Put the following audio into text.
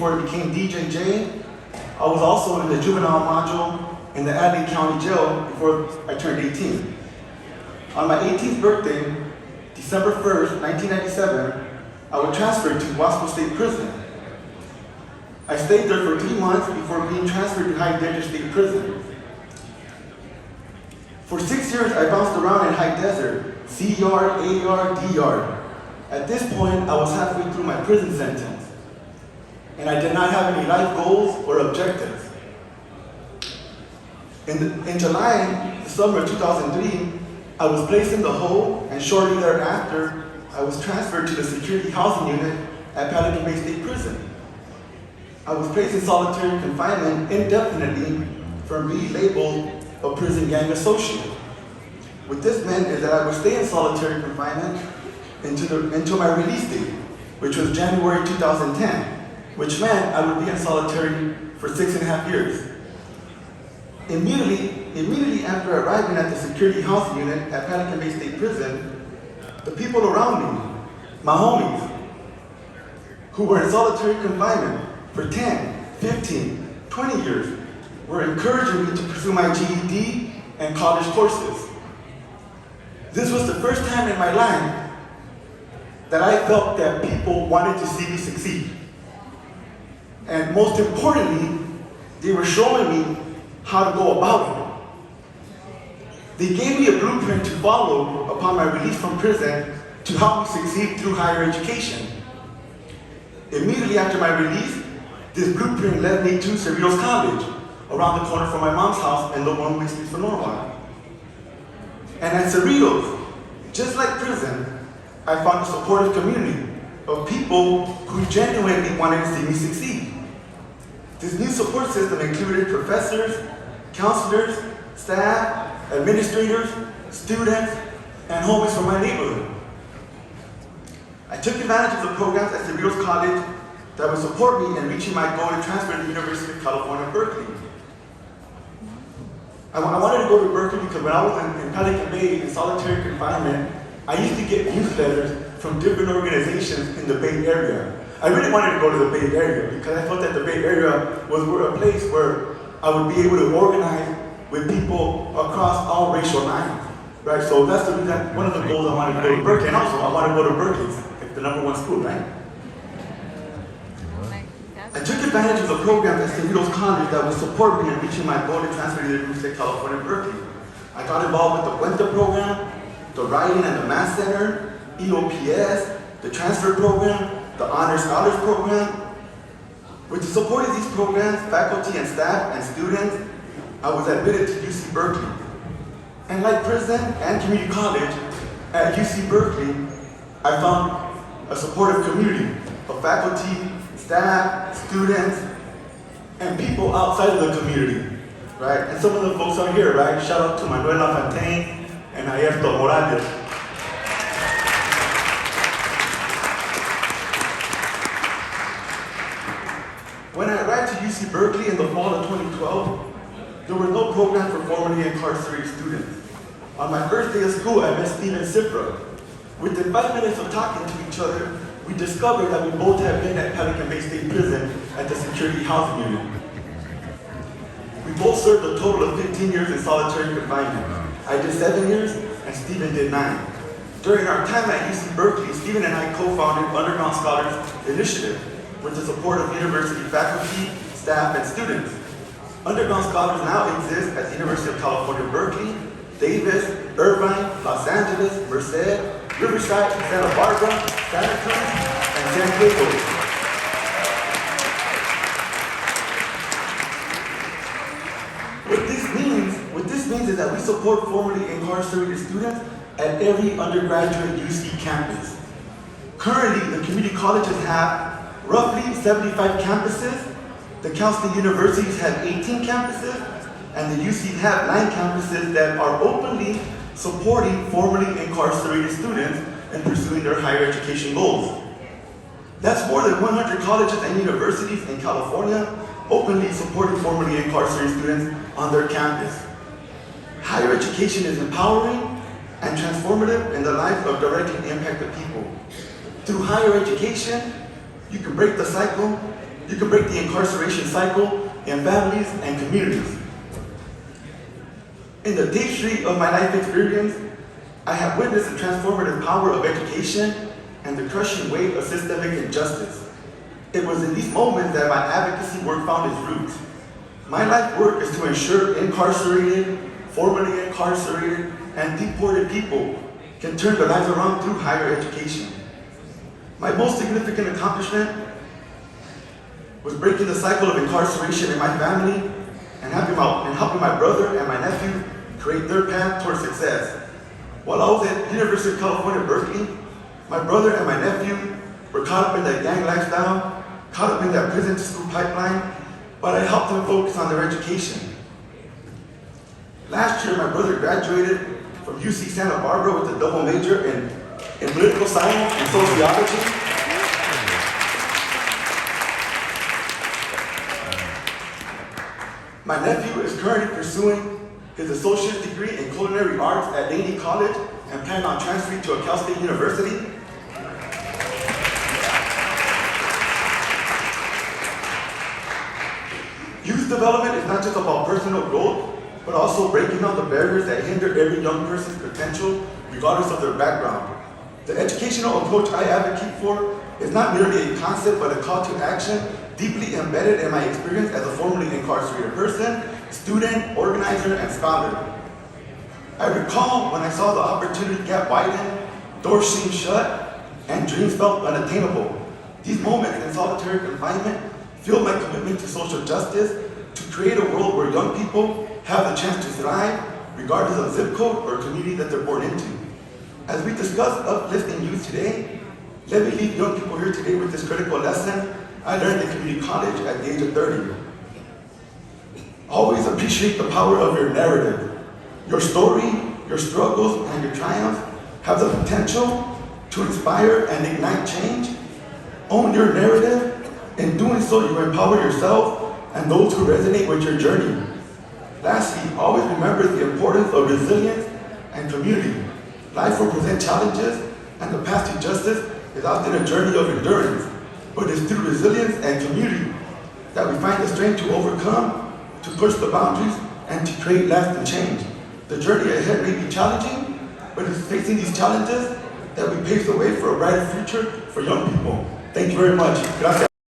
before it became DJJ. I was also in the juvenile module in the Adelaide County Jail before I turned 18. On my 18th birthday, December 1st, 1997, I was transferred to Wasco State Prison. I stayed there for 3 months before being transferred to High Desert State Prison. For 6 years, I bounced around in High Desert, C yard, A yard, D yard. At this point, I was halfway through my prison sentence, and I did not have any life goals or objectives. In July, the summer of 2003, I was placed in the hole, and shortly thereafter, I was transferred to the security housing unit at Pelican Bay State Prison. I was placed in solitary confinement indefinitely for being labeled a prison gang associate. What this meant is that I would stay in solitary confinement until my release date, which was January 2010, which meant I would be in solitary for 6.5 years. Immediately after arriving at the security housing unit at Pelican Bay State Prison, the people around me, my homies, who were in solitary confinement for 10, 15, 20 years, were encouraging me to pursue my GED and college courses. This was the first time in my life that I felt that people wanted to see me succeed. And most importantly, they were showing me how to go about it. They gave me a blueprint to follow upon my release from prison to help me succeed through higher education. Immediately after my release, this blueprint led me to Cerritos College, around the corner from my mom's house in the one-way street for Norwalk. And at Cerritos, just like prison, I found a supportive community of people who genuinely wanted to see me succeed. This new support system included professors, counselors, staff, administrators, students, and homies from my neighborhood. I took advantage of the programs at Cerritos College that would support me in reaching my goal to transfer to the University of California, Berkeley. I wanted to go to Berkeley because when I was in Pelican Bay in solitary confinement, I used to get newsletters from different organizations in the Bay Area. I really wanted to go to the Bay Area because I felt that the Bay Area was a place where I would be able to organize with people across all racial lines, right? So that's the reason, one of the goals I wanted to go to Berkeley, and also I wanted to go to Berkeley, it's the #1 school, right? I took advantage of the program at Cerritos College that would support me in reaching my goal to transfer to the University of California, Berkeley. I got involved with the Puente program, the Writing and the Math Center, EOPS, the Transfer Program, the Honor Scholars Program. With the support of these programs, faculty and staff and students, I was admitted to UC Berkeley. And like prison and community college, at UC Berkeley, I found a supportive community of faculty, staff, students, and people outside of the community, right? And some of the folks are here, right? Shout out to Manuela Fontaine and Ayerto Morales. When I arrived to UC Berkeley in the fall of 2012, there were no programs for formerly incarcerated students. On my first day of school, I met Steven Cipra. Within 5 minutes of talking to each other, we discovered that we both had been at Pelican Bay State Prison at the security housing unit. We both served a total of 15 years in solitary confinement. I did 7 years, and Steven did 9. During our time at UC Berkeley, Steven and I co-founded Underground Scholars Initiative with the support of university faculty, staff, and students. Underground Scholars now exist at the University of California, Berkeley, Davis, Irvine, Los Angeles, Merced, Riverside, Santa Barbara, Santa Cruz, and San Diego. What this means is that we support formerly incarcerated students at every undergraduate UC campus. Currently, the community colleges have roughly 75 campuses. The Cal State universities have 18 campuses, and the UCs have 9 campuses that are openly supporting formerly incarcerated students in pursuing their higher education goals. That's more than 100 colleges and universities in California openly supporting formerly incarcerated students on their campus. Higher education is empowering and transformative in the lives of directly impacted people. Through higher education, you can break the cycle You can break the incarceration cycle in families and communities. In the day street of my life experience, I have witnessed the transformative power of education and the crushing weight of systemic injustice. It was in these moments that my advocacy work found its roots. My life work is to ensure incarcerated, formerly incarcerated, and deported people can turn their lives around through higher education. My most significant accomplishment was breaking the cycle of incarceration in my family and helping my brother and my nephew create their path towards success. While I was at University of California, Berkeley, my brother and my nephew were caught up in that gang lifestyle, caught up in that prison to school pipeline, but I helped them focus on their education. Last year, my brother graduated from UC Santa Barbara with a double major in political science and sociology. My nephew is currently pursuing his associate's degree in culinary arts at Danny College and planning on transferring to a Cal State University. Youth development is not just about personal growth, but also breaking down the barriers that hinder every young person's potential, regardless of their background. The educational approach I advocate for is not merely a concept, but a call to action deeply embedded in my experience as a formerly incarcerated person, student, organizer, and scholar. I recall when I saw the opportunity gap widen, doors seemed shut, and dreams felt unattainable. These moments in solitary confinement fueled my commitment to social justice, to create a world where young people have the chance to thrive, regardless of zip code or community that they're born into. As we discuss uplifting youth today, let me leave young people here today with this critical lesson I learned at community college at the age of 30. Always appreciate the power of your narrative. Your story, your struggles, and your triumphs have the potential to inspire and ignite change. Own your narrative. In doing so, you empower yourself and those who resonate with your journey. Lastly, always remember the importance of resilience and community. Life will present challenges, and the path to justice is often a journey of endurance. But it's through resilience and community that we find the strength to overcome, to push the boundaries, and to create lasting change. The journey ahead may be challenging, but it's facing these challenges that we pave the way for a brighter future for young people. Thank you very much. Gracias.